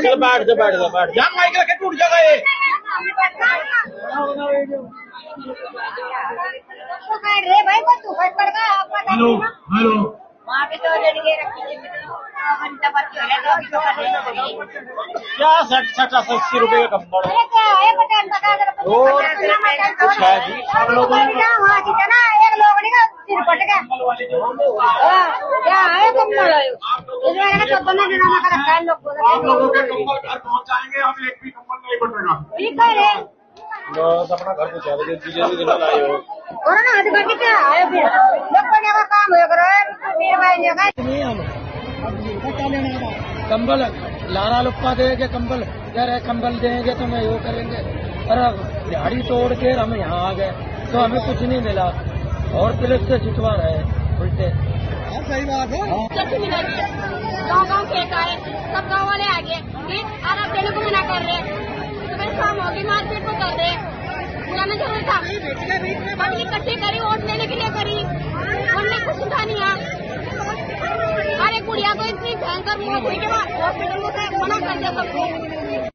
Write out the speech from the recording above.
चल बैठ जा माइकल के टूट जाएगा ये भाई तू हेलो हेलो वहाँ पे तो क्या 60-80 रुपए का कंबल सब लोगों ने वहाँ जीता ना एक लोग ने सिर फट गया क्या है कम्बल इसमें तो दोनों दिनों में रखा है लोग आप लोगों के कंबल घर पहुँचाएंगे हम एक भी कंबल नहीं बटेगा ठीक है बस अपना घर पहुँचा दे दिन लाए हो और ना आज बाकी क्या आए फिर लोग को का काम हो करो मेरे भाई ने कंबल लारा लुप्पा देंगे कंबल यार कंबल देंगे तो मैं वो करेंगे। अरे दिहाड़ी तोड़ के हम यहाँ आ गए तो हमें कुछ नहीं मिला और पुलिस से छिटवा रहे उल्टे। सही बात है गाँव फेंका है सब गाँव वाले आ गए आराम देने को मना कर रहे सुबह शाम होगी मारपीट को कर रहे जाना जरूरी था हम इकट्ठी करी वोट देने के लिए करी हमने कुछ सुधा नहीं अरे गुड़िया को इतनी भयंकर मौत हुई के बाद हॉस्पिटल में मना कर दिया सबको